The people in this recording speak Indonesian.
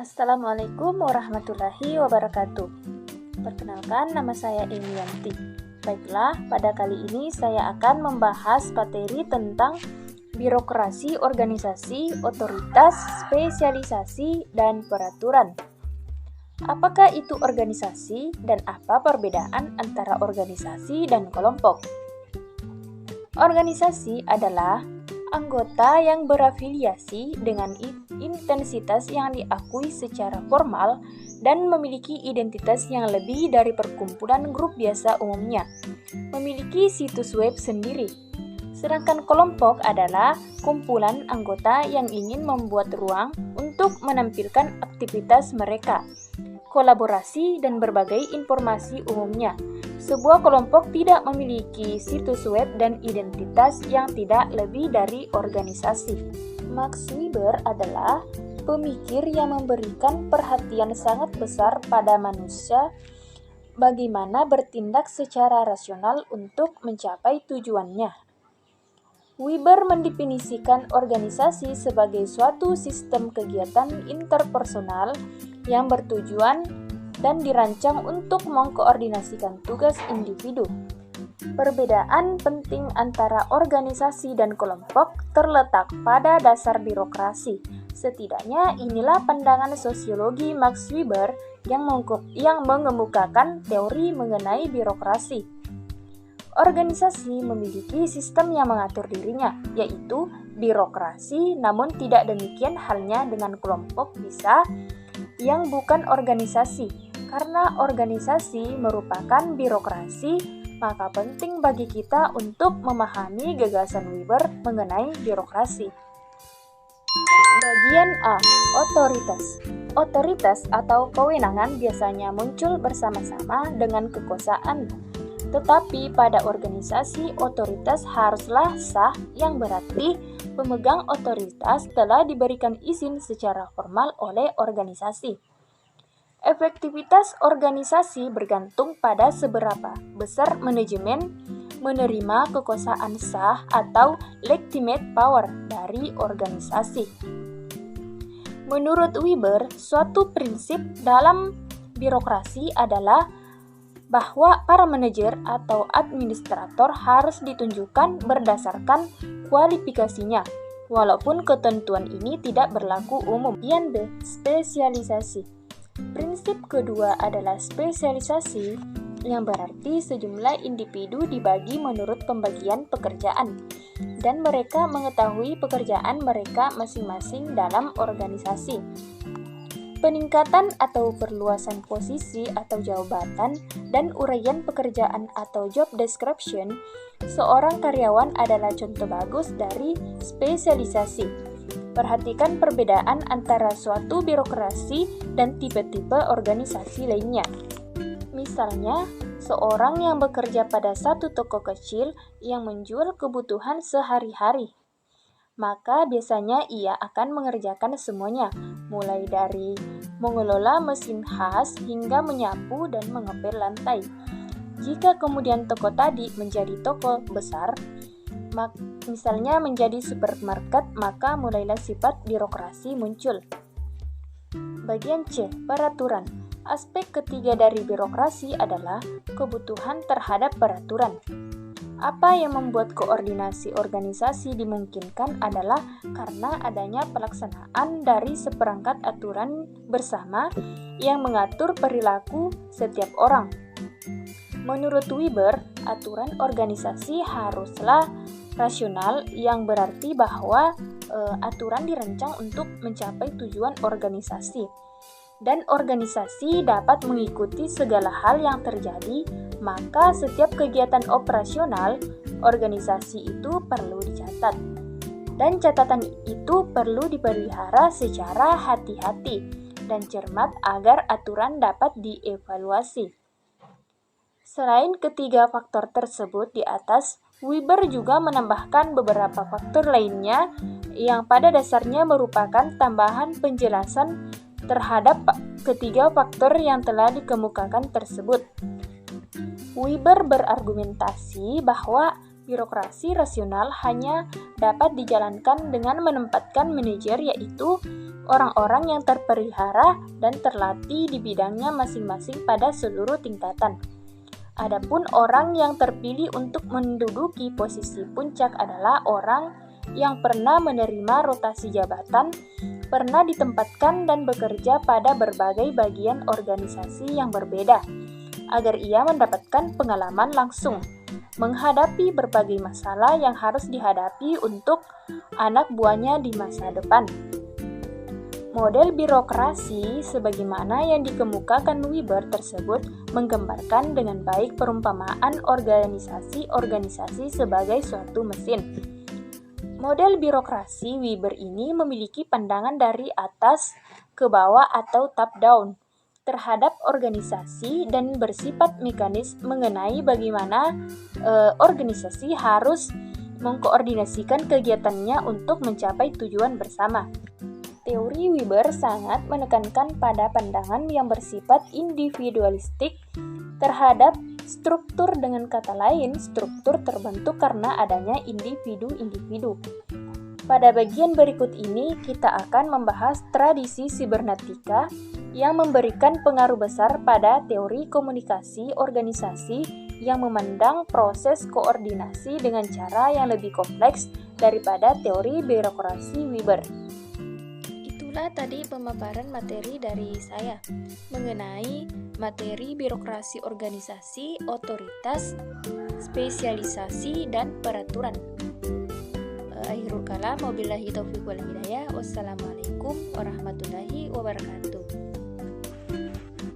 Assalamualaikum warahmatullahi wabarakatuh. Perkenalkan, nama saya Emiyanti. Baiklah, pada kali ini saya akan membahas materi tentang birokrasi, organisasi, otoritas, spesialisasi, dan peraturan. Apakah itu organisasi dan apa perbedaan antara organisasi dan kelompok? Organisasi adalah anggota yang berafiliasi dengan intensitas yang diakui secara formal dan memiliki identitas yang lebih dari perkumpulan grup biasa umumnya, memiliki situs web sendiri. Sedangkan kelompok adalah kumpulan anggota yang ingin membuat ruang untuk menampilkan aktivitas mereka, kolaborasi, dan berbagai informasi umumnya. Sebuah kelompok tidak memiliki situs web dan identitas yang tidak lebih dari organisasi. Max Weber adalah pemikir yang memberikan perhatian sangat besar pada manusia bagaimana bertindak secara rasional untuk mencapai tujuannya. Weber mendefinisikan organisasi sebagai suatu sistem kegiatan interpersonal yang bertujuan dan dirancang untuk mengkoordinasikan tugas individu. Perbedaan penting antara organisasi dan kelompok terletak pada dasar birokrasi. Setidaknya inilah pandangan sosiologi Max Weber yang mengemukakan teori mengenai birokrasi. Organisasi memiliki sistem yang mengatur dirinya, yaitu birokrasi, namun tidak demikian halnya dengan kelompok yang bukan organisasi. Karena organisasi merupakan birokrasi, maka penting bagi kita untuk memahami gagasan Weber mengenai birokrasi. Bagian A. Otoritas. Otoritas atau kewenangan biasanya muncul bersama-sama dengan kekuasaan. Tetapi pada organisasi, otoritas haruslah sah, yang berarti pemegang otoritas telah diberikan izin secara formal oleh organisasi. Efektivitas organisasi bergantung pada seberapa besar manajemen menerima kekuasaan sah atau legitimate power dari organisasi. Menurut Weber, suatu prinsip dalam birokrasi adalah bahwa para manajer atau administrator harus ditunjukkan berdasarkan kualifikasinya, walaupun ketentuan ini tidak berlaku umum. Yang B. Spesialisasi. Prinsip kedua adalah spesialisasi, yang berarti sejumlah individu dibagi menurut pembagian pekerjaan, dan mereka mengetahui pekerjaan mereka masing-masing dalam organisasi. Peningkatan atau perluasan posisi atau jabatan dan uraian pekerjaan atau job description seorang karyawan adalah contoh bagus dari spesialisasi. Perhatikan perbedaan antara suatu birokrasi dan tipe-tipe organisasi lainnya. Misalnya, seorang yang bekerja pada satu toko kecil yang menjual kebutuhan sehari-hari, maka biasanya ia akan mengerjakan semuanya, mulai dari mengelola mesin khas hingga menyapu dan mengepel lantai. Jika kemudian toko tadi menjadi toko besar, misalnya menjadi supermarket, maka mulailah sifat birokrasi muncul. Bagian C. Peraturan. Aspek ketiga dari birokrasi adalah kebutuhan terhadap peraturan. Apa yang membuat koordinasi organisasi dimungkinkan adalah karena adanya pelaksanaan dari seperangkat aturan bersama yang mengatur perilaku setiap orang. Menurut Weber, aturan organisasi haruslah rasional, yang berarti bahwa aturan dirancang untuk mencapai tujuan organisasi, dan organisasi dapat mengikuti segala hal yang terjadi, maka setiap kegiatan operasional organisasi itu perlu dicatat, dan catatan itu perlu dipelihara secara hati-hati dan cermat agar aturan dapat dievaluasi. Selain ketiga faktor tersebut di atas, Weber juga menambahkan beberapa faktor lainnya yang pada dasarnya merupakan tambahan penjelasan terhadap ketiga faktor yang telah dikemukakan tersebut. Weber berargumentasi bahwa Birokrasi rasional hanya dapat dijalankan dengan menempatkan manajer, yaitu orang-orang yang terpelihara dan terlatih di bidangnya masing-masing pada seluruh tingkatan. Adapun orang yang terpilih untuk menduduki posisi puncak adalah orang yang pernah menerima rotasi jabatan, pernah ditempatkan dan bekerja pada berbagai bagian organisasi yang berbeda, agar ia mendapatkan pengalaman langsung menghadapi berbagai masalah yang harus dihadapi untuk anak buahnya di masa depan. Model birokrasi sebagaimana yang dikemukakan Weber tersebut menggambarkan dengan baik perumpamaan organisasi-organisasi sebagai suatu mesin. Model birokrasi Weber ini memiliki pandangan dari atas ke bawah atau top-down terhadap organisasi dan bersifat mekanis mengenai bagaimana organisasi harus mengkoordinasikan kegiatannya untuk mencapai tujuan bersama. Teori Weber sangat menekankan pada pandangan yang bersifat individualistik terhadap struktur. Dengan kata lain, struktur terbentuk karena adanya individu-individu. Pada bagian berikut ini, kita akan membahas tradisi sibernetika yang memberikan pengaruh besar pada teori komunikasi organisasi yang memandang proses koordinasi dengan cara yang lebih kompleks daripada teori birokrasi Weber. Itulah tadi pemaparan materi dari saya mengenai materi birokrasi organisasi, otoritas, spesialisasi, dan peraturan. Akhirul kalam, wabillahi taufiq wal hidayah. Wassalamualaikum warahmatullahi wabarakatuh.